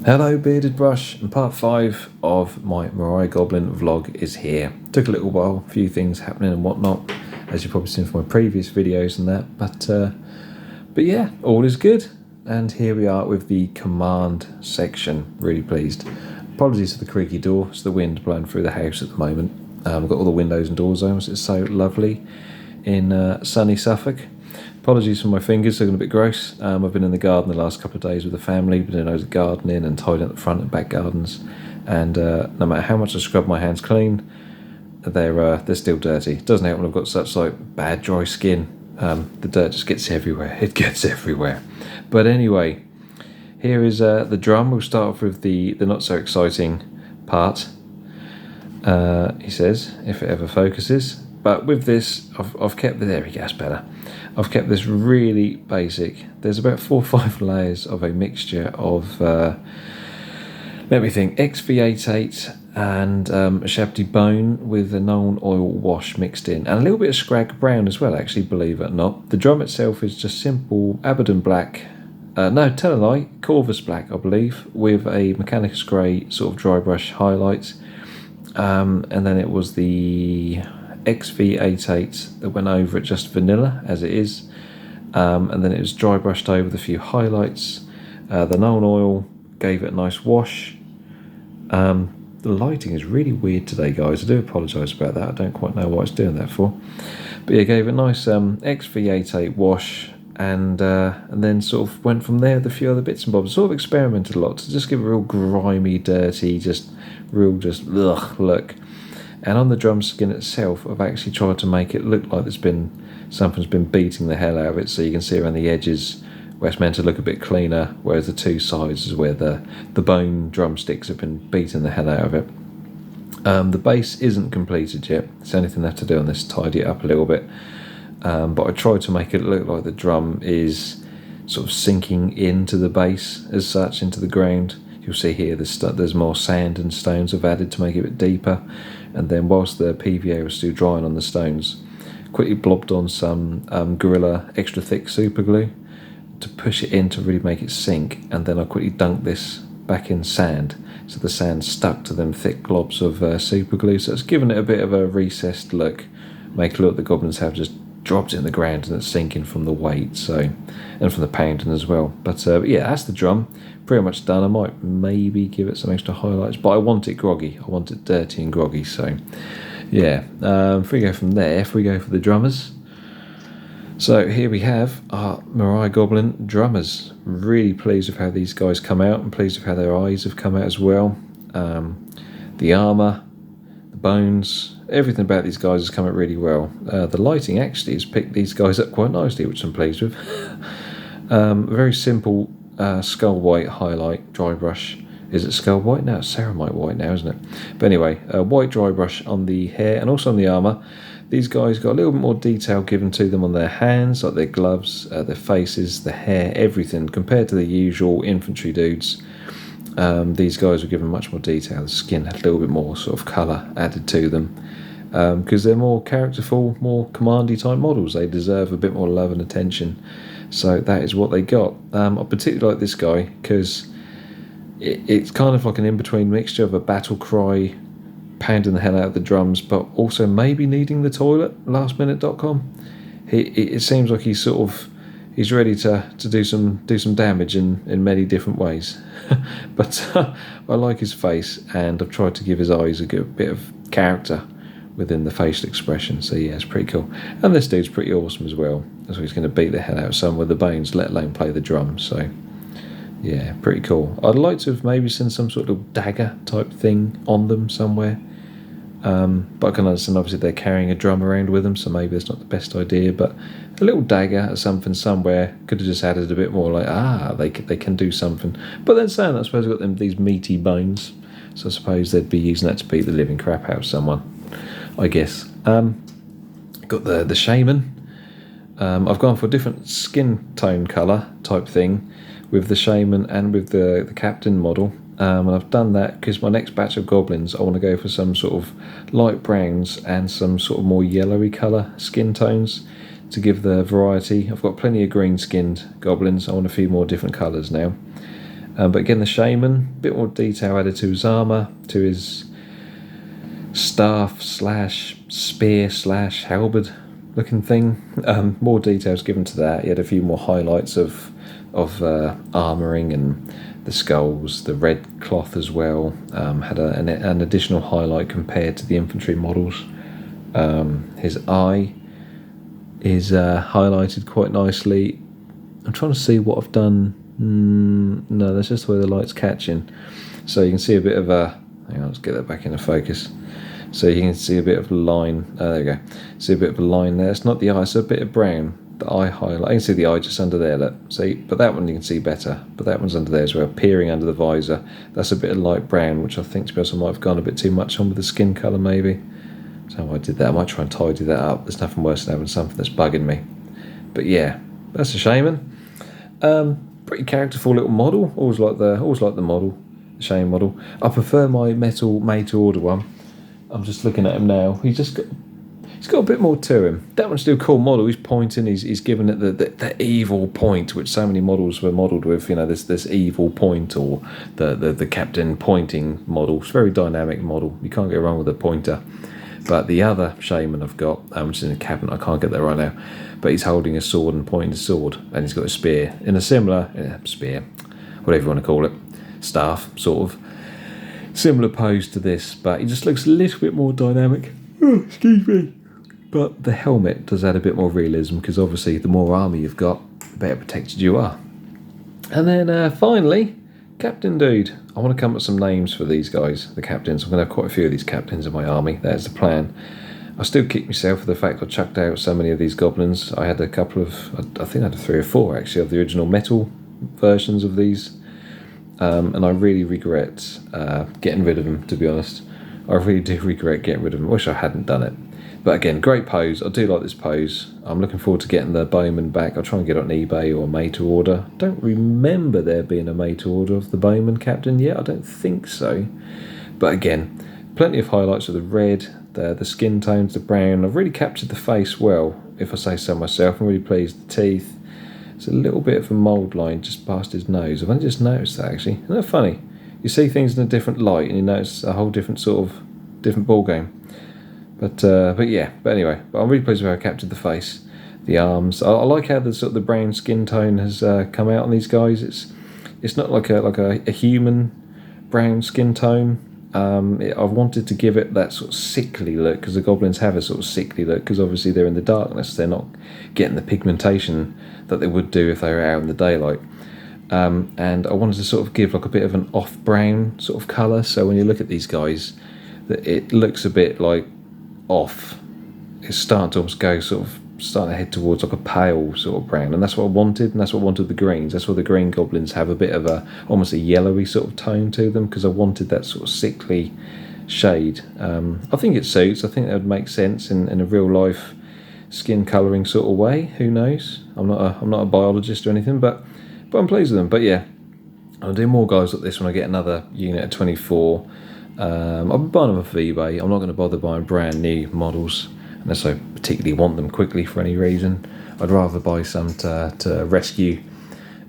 Hello Bearded Brush, and part 5 of my Moria Goblin vlog is here. Took a little while, a few things happening and whatnot, as you've probably seen from my previous videos and that, but yeah, all is good. And here we are with the command section, really pleased. Apologies for the creaky door, it's the wind blowing through the house at the moment. I've got all the windows and doors open, it's so lovely in sunny Suffolk. Apologies for my fingers, they're a bit gross. I've been in the garden the last couple of days with the family, been doing loads of gardening and tidying up the front and back gardens. And no matter how much I scrub my hands clean, they're still dirty. It doesn't help when I've got such like bad dry skin. The dirt just gets everywhere. It gets everywhere. But anyway, here is the drum. We'll start off with the not so exciting part. He says, if it ever focuses. But with this, I've kept there we go, that's better. I've kept this really basic. There's about 4 or 5 layers of a mixture of, let me think, XV88 and a Shabty bone with a known oil wash mixed in. And a little bit of Scrag brown as well, actually, believe it or not. The drum itself is just simple Abaddon black. No, tell a lie, Corvus black, I believe, with a Mechanicus grey sort of dry brush highlight. And then it was the XV88 that went over it just vanilla as it is, and then it was dry brushed over with a few highlights. The known oil gave it a nice wash. The lighting is really weird today, guys. I do apologise about that. I don't quite know what it's doing that for, but yeah, gave it a nice XV88 wash, and then sort of went from there with a few other bits and bobs. Sort of experimented a lot to just give a real grimy, dirty, just ugh look. And on the drum skin itself, I've actually tried to make it look like something's been beating the hell out of it, so you can see around the edges where it's meant to look a bit cleaner, whereas the two sides is where the bone drumsticks have been beating the hell out of it. The bass isn't completed yet. It's anything left to do on this, tidy it up a little bit. But I tried to make it look like the drum is sort of sinking into the bass as such, into the ground. You'll see here there's more sand and stones I've added to make it a bit deeper. And then whilst the PVA was still drying on the stones, quickly blobbed on some Gorilla extra thick super glue to push it in to really make it sink. And then I quickly dunked this back in sand, so the sand stuck to them thick globs of super glue. So it's given it a bit of a recessed look, make it look the goblins have just dropped it in the ground and it's sinking from the weight, so, and from the pounding as well. But yeah, that's the drum pretty much done. I might maybe give it some extra highlights, but I want it groggy, I want it dirty and groggy. So yeah, if we go from there, if we go for the drummers, so here we have our Moria Goblin drummers. Really pleased with how these guys come out, and pleased with how their eyes have come out as well. The armour, the bones, everything about these guys has come out really well. The lighting actually has picked these guys up quite nicely, which I'm pleased with. Very simple skull white highlight dry brush. Is it skull white now? It's ceramite white now, isn't it? But anyway, white dry brush on the hair and also on the armour. These guys got a little bit more detail given to them on their hands, like their gloves, their faces, the hair, everything, compared to the usual infantry dudes. These guys were given much more detail. The skin had a little bit more sort of colour added to them, because they're more characterful, more commandy type models. They deserve a bit more love and attention, so that is what they got. I particularly like this guy because it's kind of like an in-between mixture of a battle cry, pounding the hell out of the drums, but also maybe needing the toilet, lastminute.com. It seems like he's ready to do some damage in many different ways. But I like his face, and I've tried to give his eyes a good bit of character within the facial expression. So yeah, it's pretty cool. And this dude's pretty awesome as well. So he's going to beat the hell out of someone with the bones, let alone play the drum. So yeah, pretty cool. I'd like to have maybe seen some sort of dagger type thing on them somewhere. But I can understand obviously they're carrying a drum around with them, so maybe it's not the best idea, but a little dagger or something somewhere could have just added a bit more like, they can do something. But then saying that, I suppose I've got these meaty bones, so I suppose they'd be using that to beat the living crap out of someone, I guess. Got the shaman. I've gone for a different skin tone colour type thing with the shaman and with the captain model. And I've done that because my next batch of goblins, I want to go for some sort of light browns and some sort of more yellowy colour skin tones to give the variety. I've got plenty of green skinned goblins. I want a few more different colours now. But again, the shaman, a bit more detail added to his armour, to his staff slash spear slash halberd looking thing. More details given to that. He had a few more highlights of armouring and the skulls, the red cloth as well. Had an additional highlight compared to the infantry models. His eye is highlighted quite nicely. I'm trying to see what I've done. No, that's just the way the light's catching. So you can see a bit of a... Hang on, let's get that back into focus. So you can see a bit of a line. There you go. See a bit of a line there. It's not the eye, it's a bit of brown. The eye highlight. I can see the eye just under there. Look. See, but that one you can see better. But that one's under there as well, peering under the visor. That's a bit of light brown, which I think, to be honest, I might have gone a bit too much on with the skin colour, maybe. So I did that. I might try and tidy that up. There's nothing worse than having something that's bugging me. But yeah, that's a shaman. Pretty characterful little model. Always like the model, the shaman model. I prefer my metal made to order one. I'm just looking at him now. He's got a bit more to him. That one's still a cool model. He's pointing. He's giving it the evil point, which so many models were modelled with. You know, this evil point, or the captain pointing model. It's a very dynamic model. You can't go wrong with a pointer. But the other shaman I've got, which is in the cabinet, I can't get that right now, but he's holding a sword and pointing a sword, and he's got a spear in a similar spear, whatever you want to call it, staff, sort of similar pose to this, but he just looks a little bit more dynamic. Oh, excuse me. But the helmet does add a bit more realism, because obviously the more armour you've got, the better protected you are. And then finally, Captain Dude. I want to come up with some names for these guys, the captains. I'm going to have quite a few of these captains in my army. That's the plan. I still kick myself for the fact I chucked out so many of these goblins. I had a couple of, I think I had 3 or 4 actually, of the original metal versions of these. And I really regret getting rid of them, to be honest. I really do regret getting rid of them. I wish I hadn't done it. But again, great pose. I do like this pose. I'm looking forward to getting the bowman back. I'll try and get it on eBay or made to order. Don't remember there being a made to order of the bowman captain yet. I don't think so. But again, plenty of highlights of the red, the skin tones, the brown. I've really captured the face well, if I say so myself. I'm really pleased. The teeth. It's a little bit of a mould line just past his nose. I've only just noticed that, actually. Isn't that funny? You see things in a different light and you notice a whole different ball game. But anyway, I'm really pleased with how I captured the face, the arms. I like how the brown skin tone has come out on these guys. It's not like a human brown skin tone. I've wanted to give it that sort of sickly look, because the goblins have a sort of sickly look, because obviously they're in the darkness. They're not getting the pigmentation that they would do if they were out in the daylight. And I wanted to sort of give like a bit of an off brown sort of colour. So when you look at these guys, it looks a bit like off. It's starting to almost go starting to head towards like a pale sort of brown, and that's what I wanted, and that's what I wanted with the greens. That's why the green goblins have a bit of almost a yellowy sort of tone to them, because I wanted that sort of sickly shade. I think it suits. I think that would make sense in a real life skin colouring sort of way. Who knows? I'm not a biologist or anything, but I'm pleased with them. But yeah, I'll do more guys like this when I get another unit of 24. I'll be buying them off of eBay. I'm not going to bother buying brand new models unless I particularly want them quickly for any reason. I'd rather buy some to rescue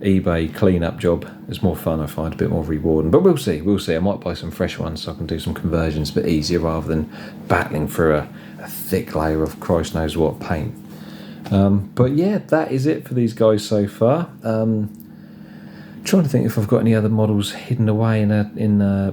eBay clean-up job. It's more fun, I find, a bit more rewarding. But we'll see. I might buy some fresh ones so I can do some conversions a bit easier rather than battling through a thick layer of Christ knows what paint. But yeah, that is it for these guys so far. Trying to think if I've got any other models hidden away in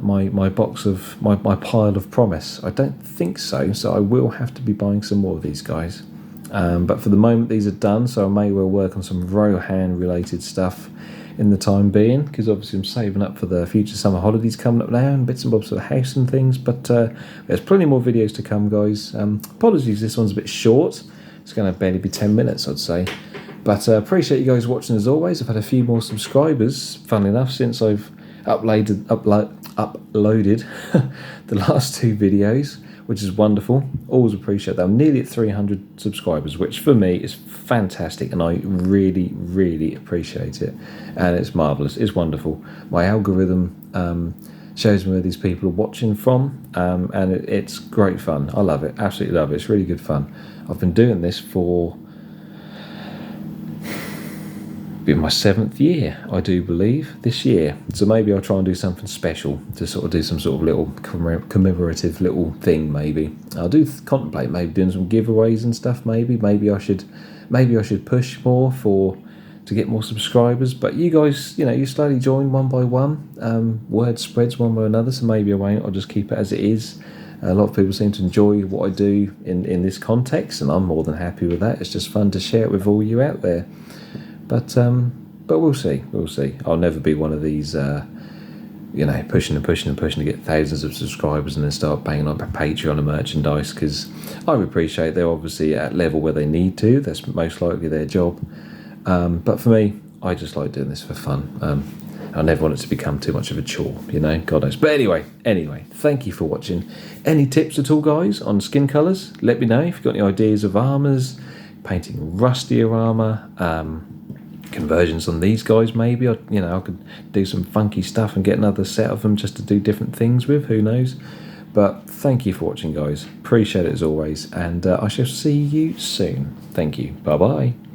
my box of my pile of promise. I don't think so, so I will have to be buying some more of these guys. But for the moment, these are done, so I may well work on some Rohan related stuff in the time being, because obviously I'm saving up for the future summer holidays coming up now, and bits and bobs for the house and things. But there's plenty more videos to come, guys. Apologies, this one's a bit short. It's going to barely be 10 minutes, I'd say. But appreciate you guys watching as always. I've had a few more subscribers, funnily enough, since I've uploaded the last 2 videos, which is wonderful. Always appreciate that. I'm nearly at 300 subscribers, which for me is fantastic, and I really, really appreciate it. And it's marvellous. It's wonderful. My algorithm shows me where these people are watching from, and it's great fun. I love it. Absolutely love it. It's really good fun. I've been doing this for be my 7th year, I do believe, this year. So maybe I'll try and do something special to sort of do some sort of little commemorative little thing. Maybe I'll contemplate maybe doing some giveaways and stuff. Maybe I should push more to get more subscribers. But you guys, you slowly join one by one. Word spreads one way or another. So maybe I won't. I'll just keep it as it is. A lot of people seem to enjoy what I do in this context, and I'm more than happy with that. It's just fun to share it with all you out there. But we'll see. I'll never be one of these, pushing to get thousands of subscribers and then start paying on Patreon and merchandise, because I appreciate they're obviously at level where they need to. That's most likely their job. But for me, I just like doing this for fun. I never want it to become too much of a chore, God knows. But anyway, thank you for watching. Any tips at all, guys, on skin colours? Let me know if you've got any ideas of armours, painting rustier armour, conversions on these guys maybe. I could do some funky stuff and get another set of them just to do different things with, who knows. But thank you for watching, guys. Appreciate it as always, and I shall see you soon. Thank you. Bye-bye.